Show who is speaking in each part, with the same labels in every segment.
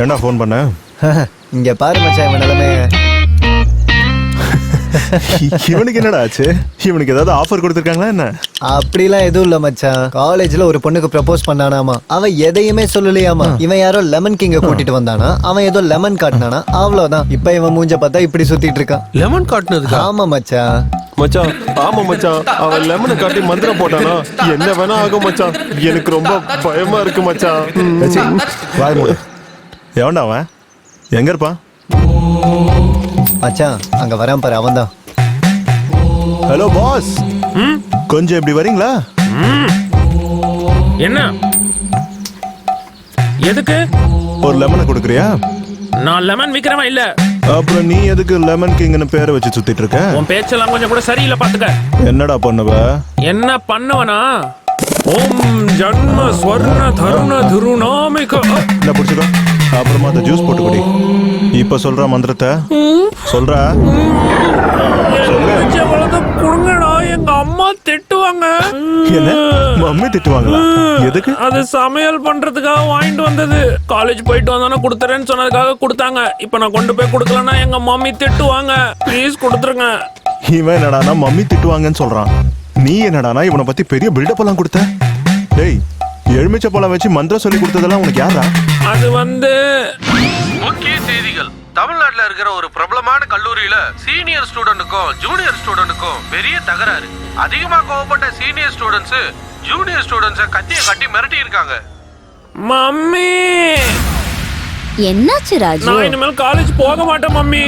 Speaker 1: ஏன்டா ஃபோன் பண்ண?
Speaker 2: இங்க பாரு மச்சான், இவன் நிலைமை.
Speaker 1: இவனுக்கு என்னடா ஆச்சு? இவனுக்கு ஏதாவது ஆஃபர் கொடுத்துருக்காங்களா என்ன?
Speaker 2: அப்படிலாம் எதுவும் இல்ல மச்சான். காலேஜ்ல ஒரு பொண்ணுக்கு ப்ரப்போஸ் பண்ணானாமா, அவன் எதையுமே சொல்லலையாமா. இவன் யாரோ லெமன் கிங்க கூட்டிட்டு வந்தானா, அவன் ஏதோ லெமன் காட்டினானா, அவ்வளவுதான். இப்ப இவன் மூஞ்ச பார்த்தா இப்படி சுத்திட்டு இருக்கான்.
Speaker 3: லெமன் காட்டுனதுக்கா?
Speaker 2: ஆமா மச்சான்.
Speaker 4: மச்சான், ஆமா மச்சான், அவன் லெமனை காட்டி மந்திரம் போட்டானா என்ன வேணா ஆகும் மச்சான். எனக்கு ரொம்ப பயமா இருக்கு மச்சான்.
Speaker 1: வாய் மூடு. எவன்டா அவன்? எங்க இருப்பான்?
Speaker 2: மச்சான் அங்க வரான் பாரு, அவன் தான்.
Speaker 1: ஹலோ பாஸ், கொஞ்சம் இப்படி வரீங்களா?
Speaker 3: என்ன எதுக்கு?
Speaker 1: ஒரு லெமனை கொடுக்குறியா?
Speaker 3: நான் லெமன் விக்கிறவன் இல்ல.
Speaker 1: அப்புறம் நீ எதுக்கு லெமன் கிங்னு பேரை வச்சு சுத்திட்டு இருக்க?
Speaker 3: உன் பேச்செல்லாம் கொஞ்சம் கூட சரியில்லை, பாத்துக்க.
Speaker 1: என்னடா பண்ணுவ?
Speaker 3: என்ன பண்ணுவனா? ஓம் ஜன்ம ஸ்வர்ண தருண திருநாமிக.
Speaker 1: இல்ல புடிச்சுக்கோ. அப்புறமா அந்த ஜூஸ் போட்டு குடி. இப்ப சொல்ற மந்திரத்தை சொல்ற.
Speaker 3: குடுங்கடா, எங்க அம்மா திட்டுவாங்க.
Speaker 1: என்ன மம்மி திட்டுவாங்களா? எதுக்கு?
Speaker 3: அது சமையல் பண்றதுக்காக வாங்கிட்டு வந்தது. காலேஜ் போயிட்டு வந்தானே கொடுத்துறேன்னு சொன்னதுக்காக கொடுத்தாங்க. இப்ப நான் கொண்டு போய் கொடுக்கலன்னா எங்க மம்மி திட்டுவாங்க. ப்ளீஸ் கொடுத்துருங்க.
Speaker 1: இவன் என்னடானா மம்மி திட்டுவாங்கன்னு சொல்றான். நீ என்னடானா இவனை பத்தி பெரிய பில்டப் எல்லாம் கொடுத்த? டேய், எலுமிச்சை பழம் வச்சு மந்திரம் சொல்லி கொடுத்ததெல்லாம் உனக்கு யாரா?
Speaker 3: அது வந்து
Speaker 5: முக்கிய செய்திகள். தமிழ்நாட்டில் இருக்கிற ஒரு பிரபலமான கல்லூரியில சீனியர் ஸ்டூடெண்ட்டுக்கும் ஜூனியர் ஸ்டூடெண்ட்டுக்கும் பெரிய தகராறு. அதிகமா கோவப்பட்ட சீனியர் ஸ்டூடெண்ட்ஸ் ஜூனியர் ஸ்டூடெண்ட்ஸை கத்திய கட்டி மிரட்டி இருக்காங்க.
Speaker 3: மம்மி,
Speaker 6: என்னாச்சு ராஜு?
Speaker 3: நான் இனிமேல் காலேஜ் போக மாட்டேன் மம்மி.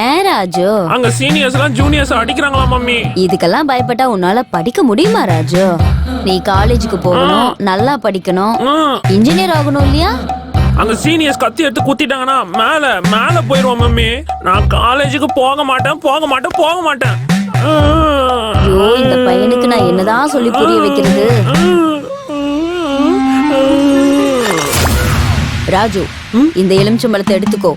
Speaker 6: ஏன் ராஜு?
Speaker 3: அங்க சீனியர்ஸ் எல்லாம் ஜூனியர்ஸ் அடிக்கிறாங்களா மம்மி?
Speaker 6: இதுக்கெல்லாம் பயப்பட்டா உன்னால படிக்க முடியுமா ராஜு? நீ காலேஜுக்கு போகணும், நல்லா படிக்கணும், இன்ஜினியர் ஆகணும் இல்லையா?
Speaker 3: அங்க சீனியர்ஸ் கத்தி எடுத்து குத்திட்டாங்கன்னா மேல மேல போயிருவோம் மம்மி. நான் காலேஜுக்கு போக மாட்டேன் போக மாட்டேன் போக மாட்டேன்.
Speaker 6: ஐயோ, இந்த பையனுக்கு நான் என்னதான் சொல்லி புரிய வைக்கிறது? ராஜு, இந்த எலுமிச்சம்பழத்தை எடுத்துக்கோ.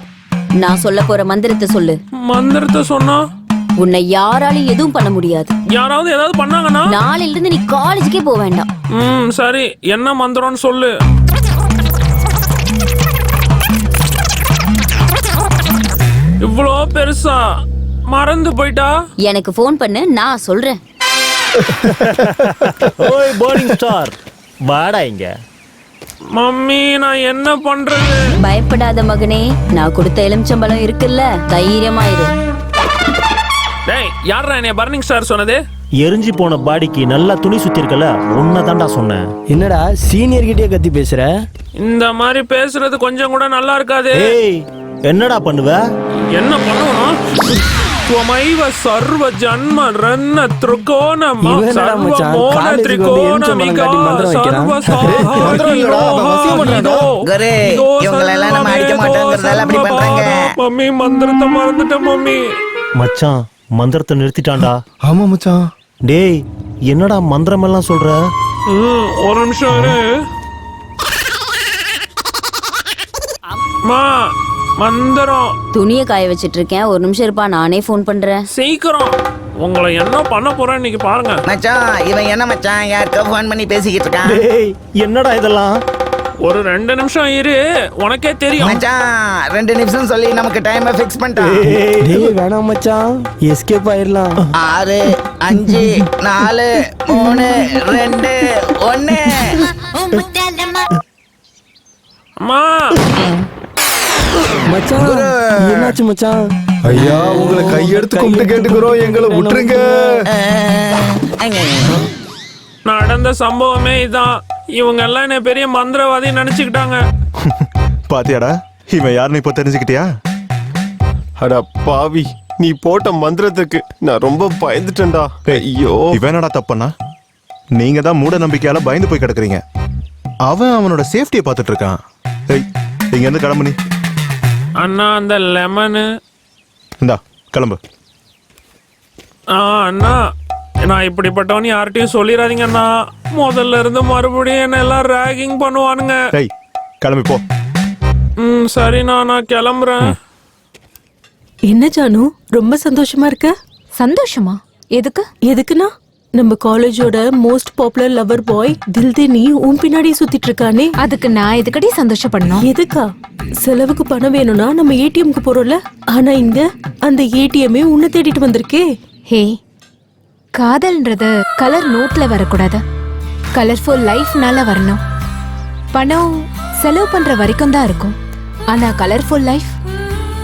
Speaker 6: நான் சொல்ல போற மந்திரத்தை சொல்லு.
Speaker 3: மந்திரத்தை சொன்னா
Speaker 6: உன்னை யாராலையும் எதுவும் பண்ண முடியாது.
Speaker 3: யாராவது ஏதாவது பண்ணாங்கன்னா
Speaker 6: நாளையில இருந்து நீ காலேஜுக்கே போக வேண்டாம்.
Speaker 3: சரி, என்ன மந்திரம்னு சொல்லு. இவ்வளோ பெருசா மறந்து போயிட்டா?
Speaker 6: எனக்கு ஃபோன் பண்ணு, நான் சொல்றேன்.
Speaker 7: ஓய் போர்டிங் ஸ்டார், வாடா இங்க.
Speaker 3: மம்மி, நான் என்ன பண்றது?
Speaker 6: பயப்படாத மகனே, நான் கொடுத்த எலுமிச்சம்பழம் இருக்குல்ல, தைரியமா இரு.
Speaker 3: டேய், யாரா என்னைய பர்னிங் ஸ்டார் சொன்னது?
Speaker 7: எரிஞ்சு போன பாடிக்கு நல்லா துணி சுத்தி இருக்கல, உன்னதான்டா சொன்னேன்.
Speaker 8: என்னடா சீனியர் கிட்டே கத்தி பேசுற?
Speaker 3: இந்த மாதிரி பேசுறது கொஞ்சம் கூட நல்லா இருக்காது.
Speaker 7: ஏய், என்னடா பண்ணுவ?
Speaker 3: என்ன பண்ணுவணும்? त्वमैव सर्व जन्म रन्न त्रिकोणम सर्व मोन त्रिकोणमिका सर्व
Speaker 9: குரு, இவங்களெல்லாம் நம்ம அடிக்க மாட்டோங்கிறதால அப்படி பண்றாங்க.
Speaker 3: மம்மி, மந்திரத்தை மறந்துட்டேன் மம்மி.
Speaker 7: மச்சான், மந்திரத்தை நிறுத்திட்டான்டா.
Speaker 1: ஆமா மச்சான்.
Speaker 7: டேய், என்னடா மந்திரம் எல்லாம் சொல்ற?
Speaker 3: ஒரு நிமிஷம் இரு. மந்திரம்.
Speaker 6: துணியை காய வச்சிட்டு இருக்கேன், ஒரு நிமிஷம் இருப்பா, நானே ஃபோன் பண்றேன்.
Speaker 3: சீக்கிரம். உங்களை என்ன பண்ண போறேன் இன்னைக்கு பாருங்க.
Speaker 9: மச்சான், இவன் என்ன மச்சான் யாருக்கோ ஃபோன் பண்ணி பேசிக்கிட்டு இருக்கான்.
Speaker 7: டேய், என்னடா இதெல்லாம்?
Speaker 3: ஒரு 2 நிமிஷம் இரு, உனக்கே தெரியும்.
Speaker 9: மச்சான், 2 நிமிஷம் சொல்லி நமக்கு டைமை ஃபிக்ஸ் பண்ணிட்டான்.
Speaker 8: டேய் வேணாம் மச்சான், எஸ்கேப் ஆயிரலாம்.
Speaker 9: 6 5 4 3 2 1.
Speaker 3: அம்மா,
Speaker 8: மச்சான் என்னாச்சு மச்சான்?
Speaker 2: ஐயா, உங்களை கையெடுத்து கும்பிட்டு கேட்டுக்கிறோம், எங்களை விட்டுருங்க.
Speaker 3: நடந்த சம்பவமே இதான். இவங்க எல்லாம் என்ன பெரிய மந்திரவாதி நினைச்சுக்கிட்டாங்க.
Speaker 1: பாத்தியாடா, இவன் யாருன்னு இப்ப தெரிஞ்சுக்கிட்டியா?
Speaker 4: அட பாவி, நீ போட்ட மந்திரத்துக்கு நான் ரொம்ப பயந்துட்டேன்டா. ஐயோ,
Speaker 1: இவன் என்னடா தப்பண்ணா? நீங்க தான் மூட நம்பிக்கையால பயந்து போய் கிடக்குறீங்க. அவன் அவனோட சேஃப்டியை பார்த்துட்டு இருக்கான். ஏய், இங்க இருந்து கிளம்பு நீ.
Speaker 3: அண்ணா, அந்த லெமனு
Speaker 1: இந்தா, கிளம்பு.
Speaker 3: அண்ணா, நான் இப்படிப்பட்டவன் யார்கிட்டயும் சொல்லிடாதீங்க அண்ணா. முதல்ல இருந்து மறுபடியும் என்ன எல்லாம் ராகிங் பண்ணுவானுங்க.
Speaker 1: டேய், கிளம்பி போ.
Speaker 3: சரிண்ணா, நான் கிளம்புறேன்.
Speaker 10: என்ன ஜானு, ரொம்ப சந்தோஷமா இருக்க?
Speaker 11: சந்தோஷமா? எதுக்கு?
Speaker 10: எதுக்குன்னா நம்ம காலேஜோட மோஸ்ட் பாப்புலர் லவர் பாய் தில்தினி உன் பின்னாடி சுத்திட்டு இருக்கானே.
Speaker 6: அதுக்கு நான் எதுக்கடி சந்தோஷப்படணும்?
Speaker 10: எதுக்கா? செலவுக்கு பணம் வேணும்னா நம்ம ஏடிஎம்க்கு போறோம்ல. ஆனா இங்க அந்த ஏடிஎம்மே உன்னை தேடிட்டு வந்திருக்கே.
Speaker 6: ஹே, காதல்ன்றது கலர் நோட்ல வரக்கூடாது, கலர்ஃபுல் லைஃப்னால வரணும். பணம் செலவு பண்ற வரைக்கும் தான் இருக்கும், ஆனா கலர்ஃபுல் லைஃப்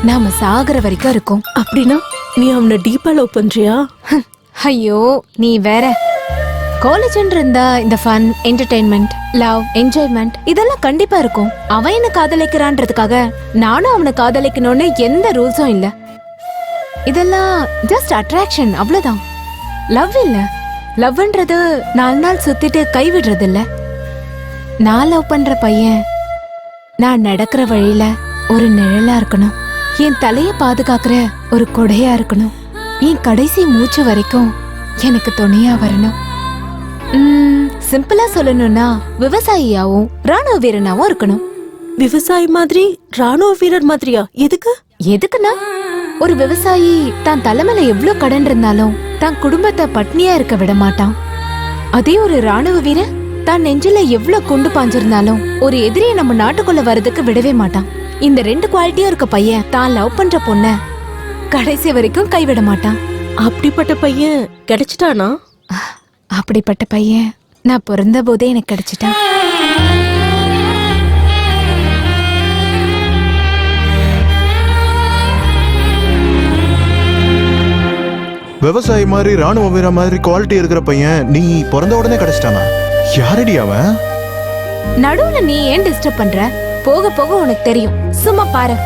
Speaker 6: நாம சாகுற வரைக்கும் இருக்கும்.
Speaker 10: அப்படின்னா நீ அவனை டீப்பா லவ் பண்றியா?
Speaker 6: ஐயோ நீ வேற. காலேஜ்ன்ற இருந்தா இந்த ஃபன், என்டர்டெயின்மெண்ட், லவ், என்ஜாய்மெண்ட் இதெல்லாம் கண்டிப்பா இருக்கும். அவன் என்ன காதலிக்கிறான்றதுக்காக நானும் அவனை காதலிக்கணும்னு எந்த ரூல்ஸும் இல்ல. இதெல்லாம் ஜஸ்ட் அட்ராக்ஷன், அவ்வளவுதான். லவ் இல்ல. லவ்ன்றது 4 நாள் சுத்திட்டு கைவிடுறது இல்ல. நான் லவ் பண்ற பையன் நான் நடக்கிற வழியில ஒரு நிழலா இருக்கணும், என் தலைய பாதுகாக்கிற ஒரு கொடையா இருக்கணும், என் கடைசி மூச்சு வரைக்கும் எனக்கு துணையா வரணும். சிம்பிளா சொல்லணும்னா விவசாயியாவும் ராணுவ வீரனாவும் இருக்கணும்.
Speaker 10: விவசாயி மாதிரி ராணுவ வீரர் மாதிரியா? எதுக்கு?
Speaker 6: எதுக்குன்னா ஒரு விவசாயி தான் தலைமையில எவ்வளவு கடன் இருந்தாலும் தான் குடும்பத்தை பட்னியா இருக்க விட மாட்டான். அதே ஒரு ராணுவ வீரன் தான் நெஞ்சில எவ்வளவு கொண்டு பாஞ்சிருந்தாலும் ஒரு எதிரியை நம்ம நாட்டுக்குள்ள வர்றதுக்கு விடவே மாட்டான். இந்த 2 குவாலிட்டியும் இருக்க பையன் தான் லவ் பண்ற பொண்ண கடைசி வரைக்கும் கைவிட மாட்டான்.
Speaker 10: அப்படிப்பட்ட பையன் கிடைச்சிட்டானா?
Speaker 6: அப்படிப்பட்ட பையன் நான் பிறந்த போதே எனக்கு கிடைச்சிட்டான்.
Speaker 1: விவசாயி மாதிரி ராணுவ வீர மாதிரி குவாலிட்டி இருக்கிற பையன் நீ பிறந்த உடனே கிடைச்சிட்டானா? யாரடி அவன்?
Speaker 6: நடுவுல நீ ஏன் டிஸ்டர்ப் பண்ற? போக போக உனக்கு தெரியும், சும்மா பாரு.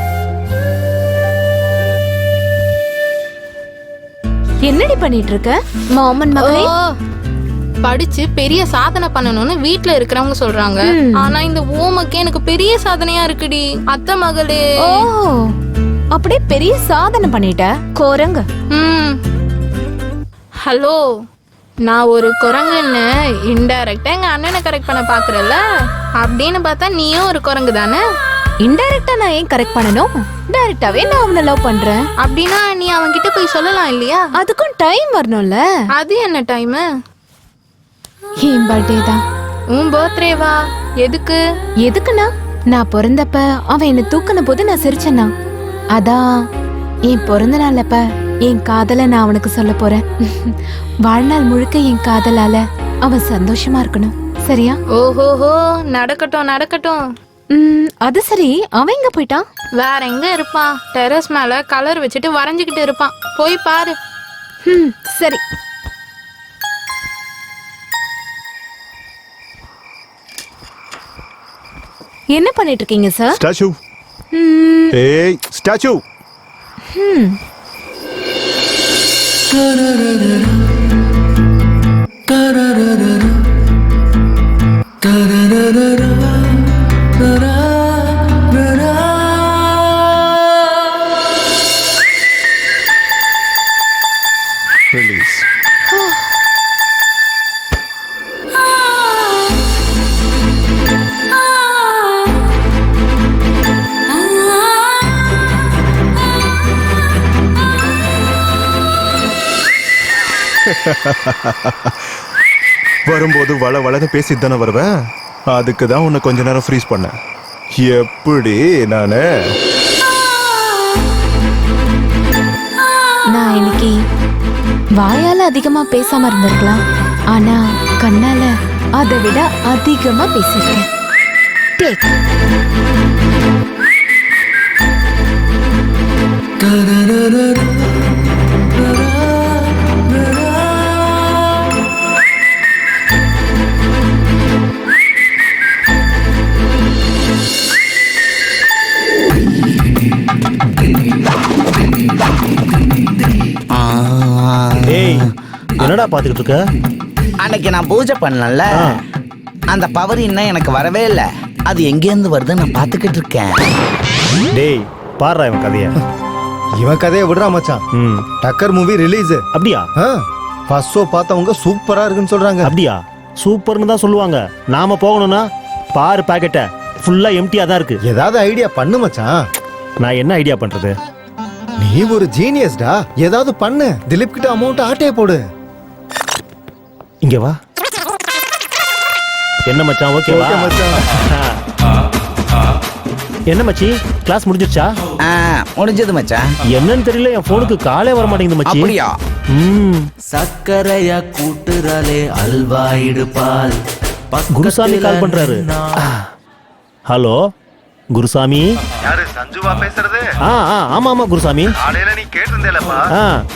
Speaker 6: என்னடி பண்ணிட்டு இருக்க மாமன் மகளே?
Speaker 11: படிச்சு பெரிய சாதனை பண்ணணும்னு வீட்ல இருக்கிறவங்க சொல்றாங்க. ஆனா இந்த ஓமக்கே எனக்கு பெரிய சாதனையா இருக்குடி அத்தை மகளே.
Speaker 6: ஓ, அப்படியே பெரிய சாதனை பண்ணிட்ட கோரங்க.
Speaker 11: ஹலோ, நான் ஒரு குரங்குன்னு இன்டைரக்டா எங்க அண்ணனை கரெக்ட் பண்ண பாக்குறல, அப்படின்னு பார்த்தா நீயும் ஒரு குரங்கு தானே.
Speaker 6: இன்டைரக்டா நான் ஏன் கரெக்ட் பண்ணணும்? டைரக்டாவே நான் அவனை லவ் பண்றேன்.
Speaker 11: அப்படின்னா நீ அவன்கிட்ட போய் சொல்லலாம் இல்லையா?
Speaker 6: அதுக்கும் டைம் வரணும்ல.
Speaker 11: அது என்ன டைம்?
Speaker 6: என் பர்த்டே தான்.
Speaker 11: உன் பர்த்டேவா? எதுக்கு?
Speaker 6: எதுக்குன்னா நான் பிறந்தப்ப அவன் என்ன தூக்குன போது நான் சிரிச்சேன்னா, அதான் என் பிறந்த நாளப்ப என் காதலை நான் அவனுக்கு சொல்ல போறேன். வாழ்நாள் முழுக்க என் காதலால அவன் சந்தோஷமா இருக்கணும், சரியா?
Speaker 11: ஓஹோஹோ, நடக்கட்டும் நடக்கட்டும்.
Speaker 6: அது சரி, அவன் எங்க போயிட்டான்?
Speaker 11: வேற எங்க இருப்பான்? டெரஸ் மேல கலர் வச்சுட்டு வரைஞ்சுக்கிட்டு இருப்பான், போய் பாரு.
Speaker 6: சரி. என்ன பண்ணிட்டு இருக்கீங்க சார்?
Speaker 1: ஸ்டாச்சு. ஏய் ஸ்டாச்சு. Release. வரும்போது வள வளன்னு பேசிட்டு தானே வருவேன். அதுக்கு தான் உன்னை கொஞ்ச நேரம் ஃப்ரீஸ் பண்ணேன். எப்படி நானு?
Speaker 6: நான் இன்னைக்கு வாயால அதிகமா பேசாம இருந்திருக்கலாம், ஆனா கண்ணால அதை விட அதிகமா பேசிருக்கேன். டேக்.
Speaker 7: ஏய், என்னடா பாத்துக்கிட்டு இருக்க?
Speaker 9: அன்னைக்கு நான் பூஜை பண்ணல, அந்த பவர் இன்னும் எனக்கு வரவே இல்ல. அது எங்க இருந்து வருது நான் பாத்துக்கிட்டு இருக்கேன்.
Speaker 7: டேய் பாருடா இவன் கதைய.
Speaker 2: இவன் கதையை விடுறா மச்சான். டக்கர் மூவி ரிலீஸ்.
Speaker 7: அப்படியா?
Speaker 2: ஃபர்ஸ்ட் ஷோ பார்த்தவங்க சூப்பரா இருக்குன்னு சொல்றாங்க.
Speaker 7: அப்படியா? சூப்பர்னு தான் சொல்லுவாங்க. நாம போகணும்னா பாரு, பாக்கெட்ட ஃபுல்லா எம்டியா தான் இருக்கு.
Speaker 2: ஏதாவது ஐடியா பண்ணு மச்சான்.
Speaker 7: நான் என்ன ஐடியா பண்றது?
Speaker 2: நீ ஒரு ஜீனியஸ்டா, ஏதாவது பண்ணு. திலீப் கிட்ட அமௌண்ட் ஆட்டே போடு.
Speaker 7: இங்க வா. என்ன மச்சான், ஓகேவா?
Speaker 2: ஓகே மச்சான்.
Speaker 7: என்ன மச்சி, கிளாஸ் முடிஞ்சிருச்சா?
Speaker 9: முடிஞ்சது மச்சான்.
Speaker 7: என்னன்னு தெரியல, என் போனுக்கு காலே வர மாட்டேங்குது மச்சி.
Speaker 9: அப்படியா?
Speaker 12: சக்கரைய கூட்டுறாலே அல்வா இடுப்பால்.
Speaker 7: குருசாமி கால் பண்றாரு. ஹலோ குருசாமி.
Speaker 1: யாரு, சஞ்சுவா பேசுறது?
Speaker 7: ஆமா ஆமா குருசாமி.
Speaker 1: காலையில நீ கேட்டிருந்தேலப்பா,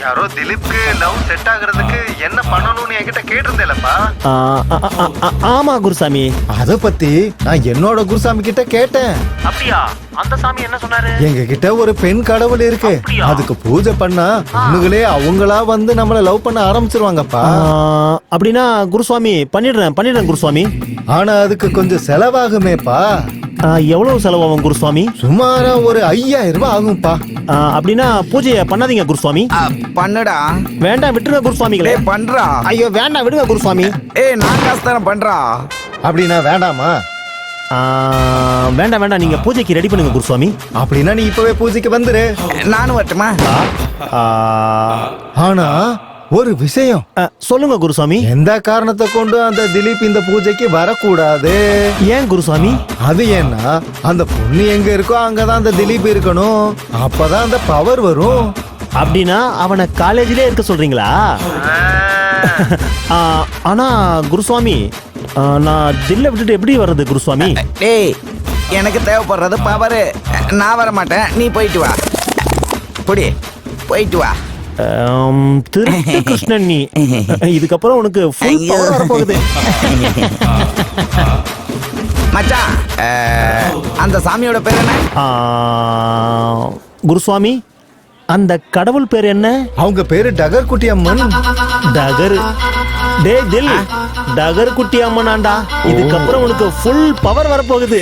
Speaker 1: யாரோ திலீப்க்கு லவ் செட் ஆகுறதுக்கு என்ன பண்ணணும்னு என்கிட்ட கேட்டிருந்தேலப்பா.
Speaker 7: ஆமா குருசாமி.
Speaker 2: அத பத்தி நான் என்னோட குருசாமி கிட்ட கேட்டேன்.
Speaker 7: அப்படியா? அந்த சாமி என்ன சொன்னாரு?
Speaker 2: எங்க கிட்ட ஒரு பெண் கடவுள் இருக்கு, அதுக்கு பூஜை பண்ணா பொண்ணுகளே அவங்களா வந்து நம்மள லவ் பண்ண ஆரம்பிச்சிருவாங்கப்பா.
Speaker 7: அப்படின்னா குருசுவாமி பண்ணிடுறேன் குருசுவாமி.
Speaker 2: ஆனா அதுக்கு கொஞ்சம் செலவாகுமேப்பா.
Speaker 7: எவ்வளவு செலவாகும் குருசுவாமி?
Speaker 2: சுமாரா ஒரு 5000 ரூபாய் ஆகும்பா.
Speaker 7: அப்படின்னா பூஜையை பண்ணாதீங்க குருசுவாமி.
Speaker 9: பண்ணுடா.
Speaker 7: வேண்டாம் விட்டுருங்க குருசுவாமிகளே.
Speaker 9: பண்றா.
Speaker 7: ஐயோ வேண்டாம் விடுங்க குருசுவாமி.
Speaker 9: நான் காசு தரேன், பண்றா.
Speaker 2: அப்படின்னா வேண்டாமா?
Speaker 7: வேண்டாம் நீங்க பூஜைக்கு ரெடி பண்ணுங்க குருசுவாமி.
Speaker 2: அப்படின்னா நீ இப்பவே பூஜைக்கு வந்துரு.
Speaker 9: நானும் வரட்டுமா?
Speaker 2: ஆனா ஒரு விஷயம்.
Speaker 7: சொல்லுங்க குருசுவாமி.
Speaker 2: எந்த காரணத்தை கொண்டு அந்த திலீப் இந்த பூஜைக்கு வரக்கூடாது.
Speaker 7: ஏன் குருசுவாமி?
Speaker 2: அது ஏன்னா அந்த பொண்ணு எங்க இருக்கோ அங்கதான் அந்த திலீப் இருக்கணும். அப்பதான் அந்த பவர் வரும்.
Speaker 7: அப்படின்னா அவனை காலேஜிலே இருக்க சொல்றீங்களா? ஆனா குருசுவாமி, நான் தில்ல விட்டுட்டு எப்படி வர்றது குருசுவாமி?
Speaker 9: டேய், எனக்கு தேவைப்படுறது பவர். நான் வர மாட்டேன், நீ போயிட்டு வா. போயிட்டு வா.
Speaker 7: திருட்டு கிருஷ்ணன் நீ. இதுக்கப்புறம் உனக்கு full power வரப்போகுது.
Speaker 9: மச்சான், அந்த சாமியோட பேர் என்ன?
Speaker 7: குருசுவாமி, அந்த கடவுள் பேர் என்ன?
Speaker 2: அவங்க பேரு டகர் குட்டி அம்மன்.
Speaker 7: டகர்? டேய் தில், டகர் குட்டி அம்மனாண்டா. இதுக்கப்புறம் உனக்கு ஃபுல் பவர் வரப்போகுது.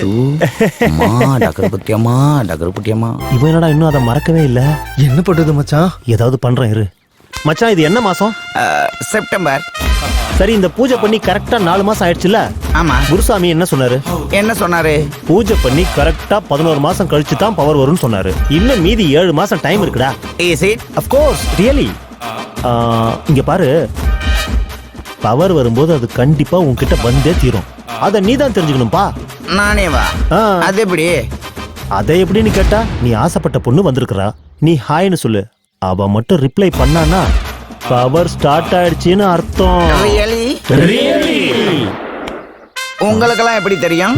Speaker 9: டகர் குட்டி அம்மா.
Speaker 7: இவன் என்னடா இன்னும் அதை மறக்கவே இல்ல.
Speaker 2: என்ன பண்றது மச்சான்?
Speaker 7: ஏதாவது பண்றேன் இரு. மச்சான் இது என்ன மாசம்?
Speaker 9: செப்டம்பர்.
Speaker 7: சரி, இந்த பூஜை பண்ணி கரெக்டா 4 மாசம் ஆயிடுச்சுல?
Speaker 9: ஆமா.
Speaker 7: குருசாமி என்ன சொன்னாரு?
Speaker 9: என்ன சொன்னாரு?
Speaker 7: பூஜை பண்ணி கரெக்டா 11 மாசம் கழிச்சு தான் பவர் வரும்னு சொன்னாரு. இன்னும் மீதி 7 மாசம் டைம் இருக்குடா.
Speaker 9: Is it?
Speaker 7: Of course, really. இங்க பாரு, பவர் வரும்போது அது கண்டிப்பா உன்கிட்ட வந்தே தீரும். அத நீ தான் தெரிஞ்சுக்கணும்பா.
Speaker 9: நானே வா? அது எப்படி?
Speaker 7: அதை எப்படின்னு கேட்டா, நீ ஆசைப்பட்ட பொண்ணு வந்திருக்கிறா, நீ ஹாய்னு சொல்லு. அவ மட்டும் ரிப்ளை பண்ணானா பவர் ஸ்டார்ட் ஆயிடுச்சுன்னு அர்த்தம்.
Speaker 9: Really? உங்களுக்கெல்லாம் எப்படி தெரியும்?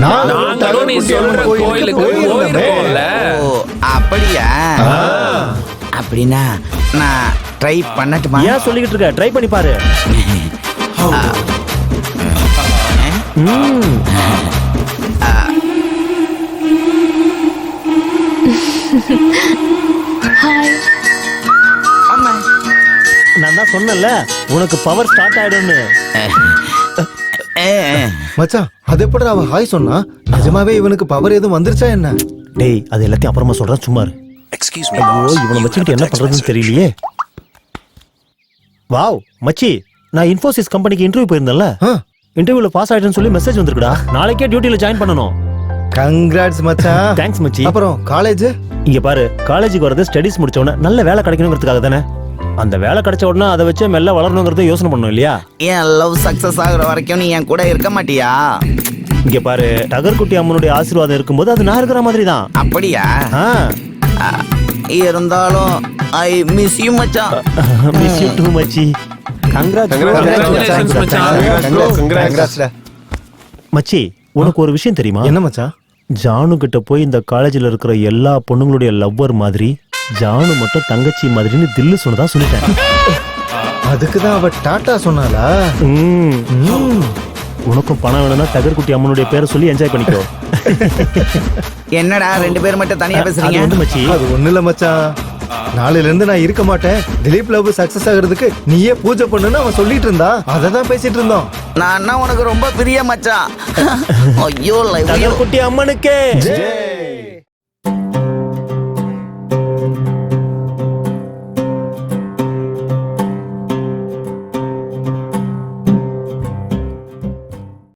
Speaker 9: அப்படியா? அப்படின்னா நான் ட்ரை பண்ணட்டுமா?
Speaker 7: ஏன் சொல்லிக்கிட்டு இருக்க? ட்ரை பண்ணி பாரு. நான் தான் சொன்னல உனக்கு பவர் ஸ்டார்ட் ஆயிடும்னு.
Speaker 2: மச்சான், அது எப்படி அவ ஹாய் சொன்னா? நிஜமாவே இவனுக்கு பவர் எதுவும் வந்துருச்சா என்ன?
Speaker 7: டேய், அது எல்லாத்தையும் அப்புறமா சொல்றேன், சும்மா இரு. ஐயோ, இவனை வச்சுக்கிட்டு என்ன பண்றதுன்னு தெரியலையே. வாவ் மச்சி, நான் இன்ஃபோசிஸ் கம்பெனிக்கு இன்டர்வியூ போயிருந்தேன்ல, இன்டர்வியூல பாஸ் ஆயிட்டேன்னு சொல்லி மெசேஜ் வந்திருக்குடா. நாளைக்கே டியூட்டில ஜாயின் பண்ணனும்.
Speaker 2: கங்க்ராட்ஸ் மச்சான்.
Speaker 7: தேங்க்ஸ் மச்சி.
Speaker 2: அப்புறம் காலேஜ்?
Speaker 7: இங்க பாரு, காலேஜுக்கு வரது ஸ்டடீஸ் முடிச்ச உடனே நல்ல வேலை கிடைக்கணுங்கிறதுக்காக தானே. அந்த வேலை கிடைச்ச உடனே அதை வச்சு மெல்ல வளரணுங்கிறத யோசனை பண்ணணும் இல்லையா?
Speaker 9: என் லவ் சக்சஸ் ஆகுற வரைக்கும் நீ என் கூட இருக்க மாட்டியா?
Speaker 7: இங்க பாரு, டகர்குட்டி அம்மனுடைய ஆசீர்வாதம் இருக்கும்போது அது நான் இருக்கிற மாதிரி தான்.
Speaker 9: அப்படியா? இருந்தாலும் ஐ மிஸ் யூ மச்சான்.
Speaker 7: மிஸ் யூ டு மச்சி. மச்சி, உனக்கு ஒரு விஷயம் தெரியுமா?
Speaker 2: என்ன மச்சான்?
Speaker 7: ஜானு கிட்ட போய் இந்த காலேஜ்ல இருக்கிற எல்லா பொண்ணுங்களுடைய லவ்வர் மாதிரி ஜானு மட்டும் தங்கச்சி மாதிரின்னு தில்லு சொன்னதா சொல்லிட்டேன்.
Speaker 2: அதுக்குதான் அவ டாட்டா சொன்னாலா?
Speaker 7: உனக்கும் பணம் வேணும்னா டகர்குட்டி அம்மனுடைய பேரை சொல்லி என்ஜாய் பண்ணிக்கோ.
Speaker 9: என்னடா 2 பேர் மட்டும் தனியா பேசுறீங்க?
Speaker 7: மச்சி,
Speaker 2: அது ஒண்ணு இல்ல மச்சான். நாளையில இருந்து நான் இருக்க மாட்டேன், திலீப் லவ் சக்சஸ் ஆகுறதுக்கு நீயே பூஜை பண்ணுன்னு அவன் சொல்லிட்டு இருந்தா. அததான் பேசிட்டு இருந்தோம்.
Speaker 9: நான் உனக்கு ரொம்ப பிரிய மச்சான். ஐயோ,
Speaker 7: டகர்குட்டி அம்மனுக்கே